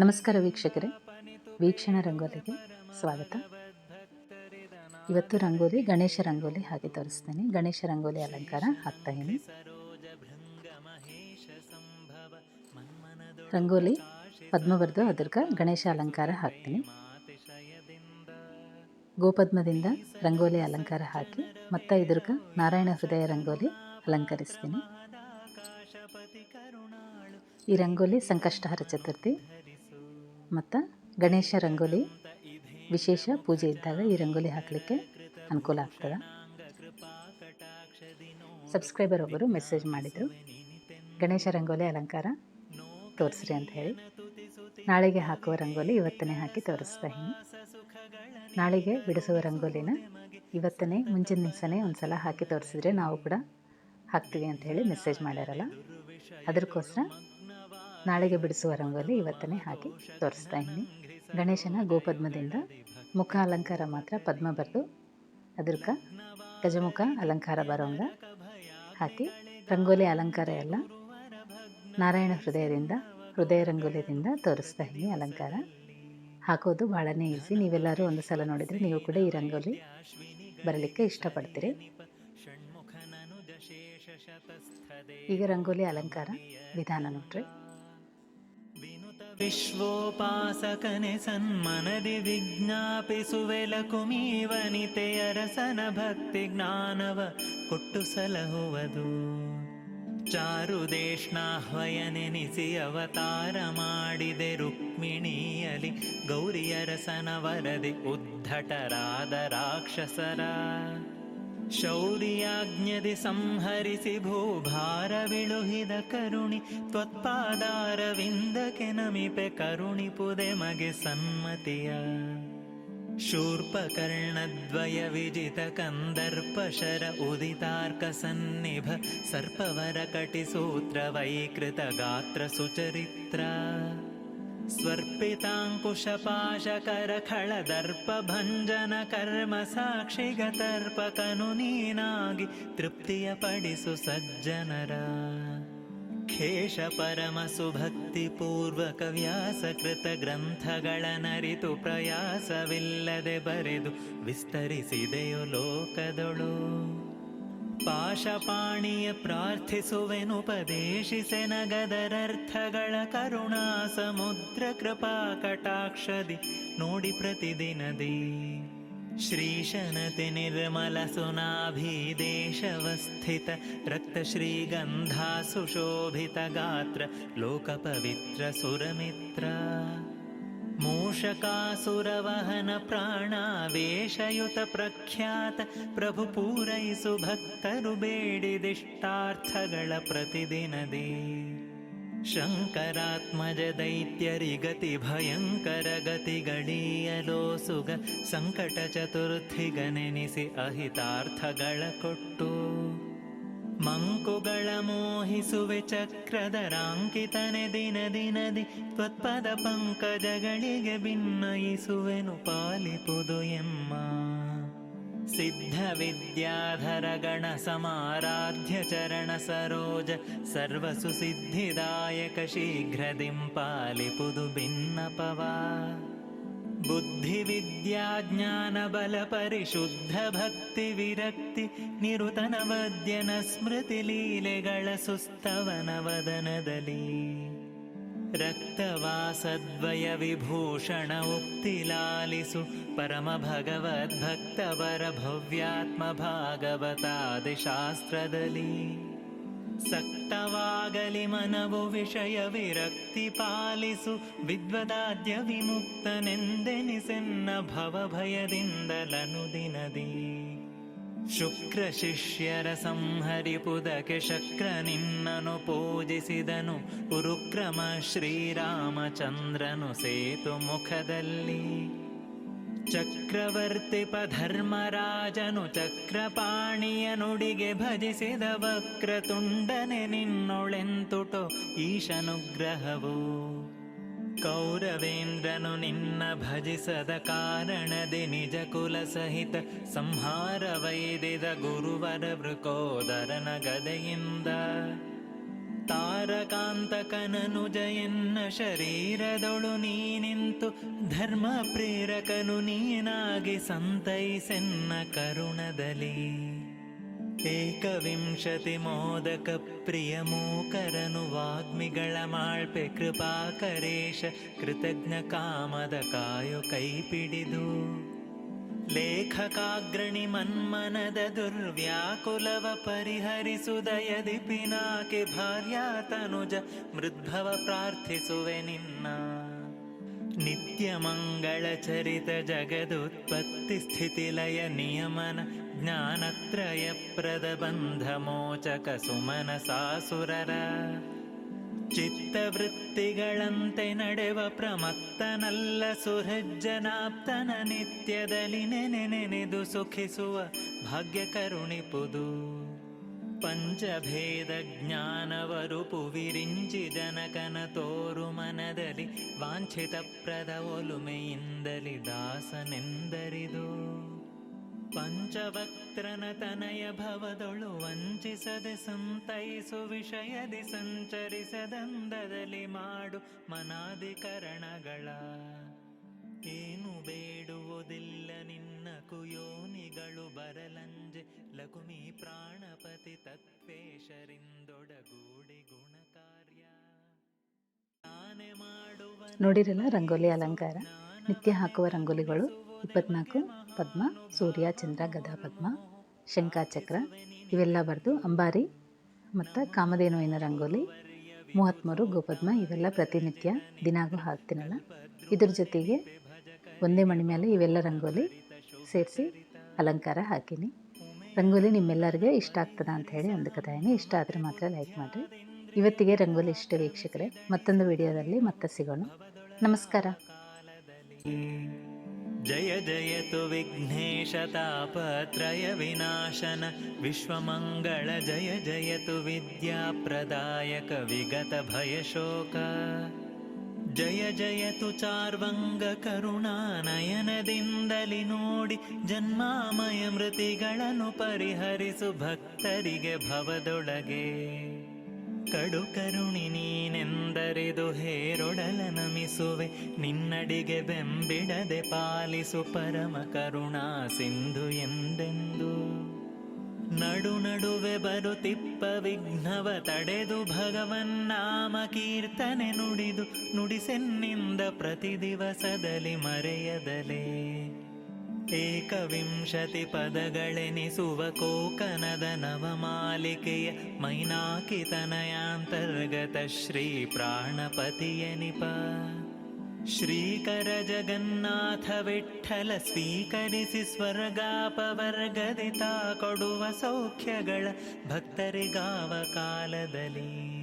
ನಮಸ್ಕಾರ ವೀಕ್ಷಕರೇ, ವೀಕ್ಷಣ ರಂಗೋಲಿಗೆ ಸ್ವಾಗತ. ಇವತ್ತು ರಂಗೋಲಿ ಗಣೇಶ ರಂಗೋಲಿ ಹಾಕಿ ತೋರಿಸ್ತೀನಿ. ಗಣೇಶ ರಂಗೋಲಿ ಅಲಂಕಾರ ಹಾಕ್ತಾ ಇದ್ದೀನಿ. ರಂಗೋಲಿ ಪದ್ಮ ಬರೆದು ಅದಕ್ಕೆ ಗಣೇಶ ಅಲಂಕಾರ ಹಾಕ್ತೀನಿ. ಗೋಪದ್ಮದಿಂದ ರಂಗೋಲಿ ಅಲಂಕಾರ ಹಾಕಿ ಮತ್ತು ಇದ್ರಕ್ಕೆ ನಾರಾಯಣ ಹೃದಯ ರಂಗೋಲಿ ಅಲಂಕರಿಸ್ತೀನಿ. ಈ ರಂಗೋಲಿ ಸಂಕಷ್ಟಹರ ಚತುರ್ಥಿ ಮತ್ತು ಗಣೇಶ ರಂಗೋಲಿ ವಿಶೇಷ ಪೂಜೆ ಇದ್ದಾಗ ಈ ರಂಗೋಲಿ ಹಾಕಲಿಕ್ಕೆ ಅನುಕೂಲ ಆಗ್ತದೆ. ಸಬ್ಸ್ಕ್ರೈಬರ್ ಒಬ್ಬರು ಮೆಸೇಜ್ ಮಾಡಿದರು, ಗಣೇಶ ರಂಗೋಲಿ ಅಲಂಕಾರ ತೋರಿಸ್ರಿ ಅಂತ ಹೇಳಿ. ನಾಳೆಗೆ ಹಾಕುವ ರಂಗೋಲಿ ಇವತ್ತನೇ ಹಾಕಿ ತೋರಿಸ್ತಾ ಇದ್ದೀನಿ. ನಾಳೆಗೆ ಬಿಡಿಸುವ ರಂಗೋಲಿನ ಇವತ್ತನೇ ಮುಂಚಿನ ದಿವಸನೇ ಒಂದು ಸಲ ಹಾಕಿ ತೋರಿಸಿದ್ರೆ ನಾವು ಕೂಡ ಹಾಕ್ತೀವಿ ಅಂತ ಹೇಳಿ ಮೆಸೇಜ್ ಮಾಡ್ಯಾರಲ್ಲ, ಅದಕ್ಕೋಸ್ಕರ ನಾಳೆಗೆ ಬಿಡಿಸುವ ರಂಗೋಲಿ ಇವತ್ತನೇ ಹಾಕಿ ತೋರಿಸ್ತಾ ಇದ್ದೀನಿ. ಗಣೇಶನ ಗೋಪದ್ಮದಿಂದ ಮುಖ ಅಲಂಕಾರ ಮಾತ್ರ ಪದ್ಮ ಬರೆದು ಅದಕ್ಕೆ ಗಜಮುಖ ಅಲಂಕಾರ ಬರೋಂಗ ಹಾಕಿ, ರಂಗೋಲಿ ಅಲಂಕಾರ ಎಲ್ಲ ನಾರಾಯಣ ಹೃದಯ ರಂಗೋಲಿಯಿಂದ ತೋರಿಸ್ತಾ ಇದ್ದೀನಿ. ಅಲಂಕಾರ ಹಾಕೋದು ಭಾಳನೇ ಈಸಿ. ನೀವೆಲ್ಲರೂ ಒಂದು ಸಲ ನೋಡಿದರೆ ನೀವು ಕೂಡ ಈ ರಂಗೋಲಿ ಬರಲಿಕ್ಕೆ ಇಷ್ಟಪಡ್ತೀರಿ. ಈಗ ರಂಗೋಲಿ ಅಲಂಕಾರ ವಿಧಾನ ನೋಡ್ರಿ. ವಿಶ್ವೋಪಾಸಕನೆ ಸನ್ಮನದಿ ವಿಜ್ಞಾಪಿಸುವೆಲ ಕುಮೀವನಿತೆಯ ರಸನ ಭಕ್ತಿ ಜ್ಞಾನವ ಕೊಟ್ಟು ಸಲಹುವುದು. ಚಾರುದೇಶ್ನಾಹ್ವಯನೆನಿಸಿ ಅವತಾರ ಮಾಡಿದೆ ರುಕ್ಮಿಣಿಯಲಿ ಗೌರಿಯ ರಸನ ವರದಿ ಉದ್ಧಟರಾದ ರಾಕ್ಷಸರ. ಶೌರ್ಯಾಜ್ಞದಿ ಸಂಹರಿಸಿ ಭೂಭಾರವಿಳುಹಿದ ಕರುಣಿ ತ್ವತ್ಪಾದಾರವಿಂದಕ್ಕೆ ನಮಿಪೆ ಕರುಣಿಪುದೆ ಮಗೆ ಸನ್ಮತಿಯ. ಶೂರ್ಪಕರ್ಣದ್ವಯ ವಿಜಿತ ಕಂದರ್ಪ ಶರ ಉದಿತಾರ್ಕ ಸನ್ನಿಭ ಸರ್ಪವರ ಕಟಿಸೂತ್ರ ವೈಕೃತ ಗಾತ್ರ ಸುಚರಿತ್ರ. ಸ್ವರ್ಪಿತಾಂಕುಶಪಾಶಕರ ಖಳದರ್ಪ ಭಂಜನ ಕರ್ಮ ಸಾಕ್ಷಿಗತರ್ಪಕನು ನೀನಾಗಿ ತೃಪ್ತಿಯ ಪಡಿಸು ಸಜ್ಜನರ. ಖೇಶ ಪರಮ ಸುಭಕ್ತಿ ಪೂರ್ವಕ ವ್ಯಾಸಕೃತ ಗ್ರಂಥಗಳ ನರಿತು ಪ್ರಯಾಸವಿಲ್ಲದೆ ಬರೆದು ವಿಸ್ತರಿಸಿದೆಯೋ ಲೋಕದೊಳು. ಪಾಶಪಾಣಿಯ ಪ್ರಾರ್ಥಿಸುವೆನುಪದೇಶಿಸೆನಗದರರ್ಥಗಳ ಕರುಣಾ ಸಮುದ್ರ ಕೃಪಾ ಕಟಾಕ್ಷದಿ ನೋಡಿ ಪ್ರತಿದಿನದಿ. ಶ್ರೀಶನತೆ ನಿರ್ಮಲ ಸುನಾಭೀದೇಶವಸ್ಥಿತ ರಕ್ತ ಶ್ರೀಗಂಧಾ ಸುಶೋಭಿತ ಗಾತ್ರ ಲೋಕ ಪವಿತ್ರ ಸುರಮಿತ್ರ. ಮೂಷಕಾಸುರವಹನ ಪ್ರಾಣಾವೇಶಯುತ ಪ್ರಖ್ಯಾತ ಪ್ರಭು ಪೂರೈಸು ಭಕ್ತರು ಬೇಡಿದಿಷ್ಟಾರ್ಥಗಳ ಪ್ರತಿದಿನದಿ. ಶಂಕರಾತ್ಮಜ ದೈತ್ಯರಿಗತಿ ಭಯಂಕರ ಗತಿಗಳೀಯಲೋಸುಗ ಸಂಕಟ ಚತುರ್ಥಿಗನೆನಿಸಿ ಅಹಿತಾರ್ಥಗಳ ಕೊಟ್ಟು. ಮಂಕುಗಳ ಮೋಹಿಸುವೆ ಚಕ್ರಧರಾಂಕಿತನೆ ದಿನ ದಿನದಿ ತ್ವತ್ಪದ ಪಂಕಜಗಳಿಗೆ ಭಿನ್ನಯಿಸುವೆನು ಪಾಲಿಪುದು ಎಮ್ಮ. ಸಿದ್ಧ ವಿದ್ಯಾಧರ ಗಣ ಸಮಾರಾಧ್ಯ ಚರಣ ಸರೋಜ ಸರ್ವಸು ಸಿದ್ಧಿದಾಯಕ ಶೀಘ್ರದಿಂ ಪಾಲಿಪುದು ಭಿನ್ನಪವ. ಬುದ್ಧಿ ವಿದ್ಯಾ ಜ್ಞಾನ ಬಲ ಪರಿಶುದ್ಧ ಭಕ್ತಿ ವಿರಕ್ತಿ ನಿರುತನ ವದ್ಯನ ಸ್ಮೃತಿ ಲೀಲೆಗಳ ಸುಸ್ತವನ ವದನದಲ್ಲಿ. ರಕ್ತವಾಸದ್ವಯ ವಿಭೂಷಣ ಉಕ್ತಿ ಲಾಲಿಸು ಪರಮ ಭಗವದ್ಭಕ್ತವರ ಭವ್ಯಾತ್ಮ ಭಾಗವತಾದಿ ಶಾಸ್ತ್ರದಲ್ಲಿ. ಸಕ್ತವಾಗಲಿ ಮನವು ವಿಷಯ ವಿರಕ್ತಿ ಪಾಲಿಸು ವಿದ್ವದಾದ್ಯ ವಿಮುಕ್ತನೆಂದೆನಿಸೆನ್ನ ಭವಭಯದಿಂದಲನು ದಿನದಿ. ಶುಕ್ರ ಶಿಷ್ಯರ ಸಂಹರಿಪುದಕ್ಕೆ ಶಕ್ರ ನಿನ್ನನು ಪೂಜಿಸಿದನು ಉರುಕ್ರಮ ಶ್ರೀರಾಮಚಂದ್ರನು ಸೇತು ಮುಖದಲ್ಲಿ. ಚಕ್ರವರ್ತಿಪ ಧರ್ಮರಾಜನು ಚಕ್ರಪಾಣಿಯ ನುಡಿಗೆ ಭಜಿಸಿದ ವಕ್ರತುಂಡನೆ ನಿನ್ನೊಳೆಂತುಟೋ ಈಶನುಗ್ರಹವು. ಕೌರವೇಂದ್ರನು ನಿನ್ನ ಭಜಿಸದ ಕಾರಣದೆ ನಿಜ ಕುಲ ಸಹಿತ ಸಂಹಾರವೈದಿದ ಗುರುವರ ವೃಕೋದರನ ಗದೆಯಿಂದ. ತಾರ ತಾರಕಾಂತಕನನು ಜಯನ್ನ ಶರೀರದೊಳು ನೀನಿಂತು ಧರ್ಮ ಪ್ರೇರಕನು ನೀನಾಗಿ ಸಂತೈಸೆನ್ನ ಕರುಣದಲ್ಲಿ. ಏಕವಿಂಶತಿ ಮೋದಕ ಪ್ರಿಯ ಮೂಕರನು ವಾಗ್ಮಿಗಳ ಮಾಳ್ಪೆ ಕೃಪಾಕರೇಶ ಕೃತಜ್ಞ ಕಾಮದ ಕಾಯು ಕೈಪಿಡಿದು. ಲೇಖಕಾಗ್ರಣಿ ಮನ್ಮನದ ದುರ್ವ್ಯಾಕುಲವ ಪರಿಹರಿಸುದಯದಿ ಪಿನಾಕಿ ಭಾರ್ಯಾತನುಜ ಮೃದ್ಭವ ಪ್ರಾರ್ಥಿಸುವೆ ನಿನ್ನ. ನಿತ್ಯ ಮಂಗಳ ಚರಿತ ಜಗದುತ್ಪತ್ತಿ ಸ್ಥಿತಿಲಯ ನಿಯಮನ ಜ್ಞಾನತ್ರಯ ಪ್ರದ ಬಂಧ ಮೋಚಕ ಸುಮನ ಸಾಸುರರ. ಚಿತ್ತವೃತ್ತಿಗಳಂತೆ ನಡೆವ ಪ್ರಮತ್ತನಲ್ಲ ಸುಹೃಜ್ಜನಾಪ್ತನ ನಿತ್ಯದಲ್ಲಿ ನೆನೆದು ಸುಖಿಸುವ ಭಾಗ್ಯ ಕರುಣಿಪುದು. ಪಂಚಭೇದ ಜ್ಞಾನವರುಪು ವಿರಿಂಚಿ ಜನಕನ ತೋರು ಮನದಲ್ಲಿ ವಾಂಛಿತ ಪ್ರದ ಒಲುಮೆಯಿಂದಲಿ ದಾಸನೆಂದರಿದು. ಪಂಚವಕ್ತ್ರನ ತನಯ ಭವದೊಳು ವಂಚಿಸದೆ ಸಂತೈಸು ವಿಷಯದಿ ಸಂಚರಿಸದಂದದಲ್ಲಿ ಮಾಡು ಮನಾಧಿಕರಣಗಳ. ಏನು ಬೇಡುವುದಿಲ್ಲ ನಿನ್ನ ಕುಯೋನಿಗಳು ಬರಲಂಜೆ ಲಕುಮಿ ಪ್ರಾಣಪತಿ ತತ್ವೇಶರಿಂದೊಡಗೂಡಿ ಗುಣಕಾರ್ಯ. ನೋಡಿರಲ್ಲ ರಂಗೋಲಿ ಅಲಂಕಾರ. ನಿತ್ಯ ಹಾಕುವ ರಂಗೋಲಿಗಳು 24 ಪದ್ಮ, ಸೂರ್ಯ, ಚಂದ್ರ, ಗದಾ, ಪದ್ಮ, ಶಂಖಚಕ್ರ ಇವೆಲ್ಲ ಬರೆದು ಅಂಬಾರಿ ಮತ್ತು ಕಾಮಧೇನುವಿನ ರಂಗೋಲಿ 33 ಗೋಪದ್ಮ ಇವೆಲ್ಲ ಪ್ರತಿನಿತ್ಯ ದಿನಾಗೂ ಹಾಕ್ತೀನಲ್ಲ. ಇದ್ರ ಜೊತೆಗೆ ಒಂದೇ ಮಣಿ ಮೇಲೆ ಇವೆಲ್ಲ ರಂಗೋಲಿ ಸೇರಿಸಿ ಅಲಂಕಾರ ಹಾಕೀನಿ. ರಂಗೋಲಿ ನಿಮ್ಮೆಲ್ಲರಿಗೆ ಇಷ್ಟ ಆಗ್ತದ ಅಂತ ಹೇಳಿ ಅಂದ್ಕೊತಾಯಿನಿ. ಇಷ್ಟ ಆದರೆ ಮಾತ್ರ ಲೈಕ್ ಮಾಡಿರಿ. ಇವತ್ತಿಗೆ ರಂಗೋಲಿ ಇಷ್ಟ ವೀಕ್ಷಕರೇ. ಮತ್ತೊಂದು ವಿಡಿಯೋದಲ್ಲಿ ಮತ್ತೆ ಸಿಗೋಣ. ನಮಸ್ಕಾರ. ಜಯ ಜಯತು ವಿಘ್ನೇಶ ತಾಪತ್ರಯ ವಿನಾಶನ ವಿಶ್ವಮಂಗಳ. ಜಯ ಜಯತು ವಿದ್ಯಾಪ್ರದಾಯಕ ವಿಗತ ಭಯಶೋಕ. ಜಯ ಜಯತು ಚಾರ್ವಂಗ ಕರುಣಾನಯನದಿಂದಲಿ ನೋಡಿ ಜನ್ಮಾಮಯ ಮೃತಿಗಳನ್ನು ಪರಿಹರಿಸು ಭಕ್ತರಿಗೆ ಭವದೊಳಗೆ. ಕಡು ಕರುಣಿ ನೀನೆಂದರಿದು ಹೇರೊಡಲ ನಮಿಸುವೆ ನಿನ್ನಡಿಗೆ ಬೆಂಬಿಡದೆ ಪಾಲಿಸು ಪರಮ ಕರುಣಾ ಸಿಂಧು ಎಂದೆಂದು. ನಡು ನಡುವೆ ಬರುತ್ತಿಪ್ಪ ವಿಘ್ನವ ತಡೆದು ಭಗವನ್ನಾಮ ಕೀರ್ತನೆ ನುಡಿದು ನುಡಿಸೆನ್ನಿಂದ ಪ್ರತಿ ದಿವಸದಲ್ಲಿ ಮರೆಯದಲೇ. ಏಕವಿಂಶತಿ ಪದಗಳೆನಿಸುವ ಕೋಕನದ ನವಮಾಲಿಕೆಯ ಮೈನಾಕಿತನಯಾಂತರ್ಗತ ಶ್ರೀ ಪ್ರಾಣಪತಿಯನಿಪ. ಶ್ರೀಕರ ಜಗನ್ನಾಥ ವಿಠ್ಠಲ ಸ್ವೀಕರಿಸಿ ಸ್ವರ್ಗಾಪವರ್ಗದಿ ತಾ ಕೊಡುವ ಸೌಖ್ಯಗಳ ಭಕ್ತರಿಗಾವ ಕಾಲದಲ್ಲಿ.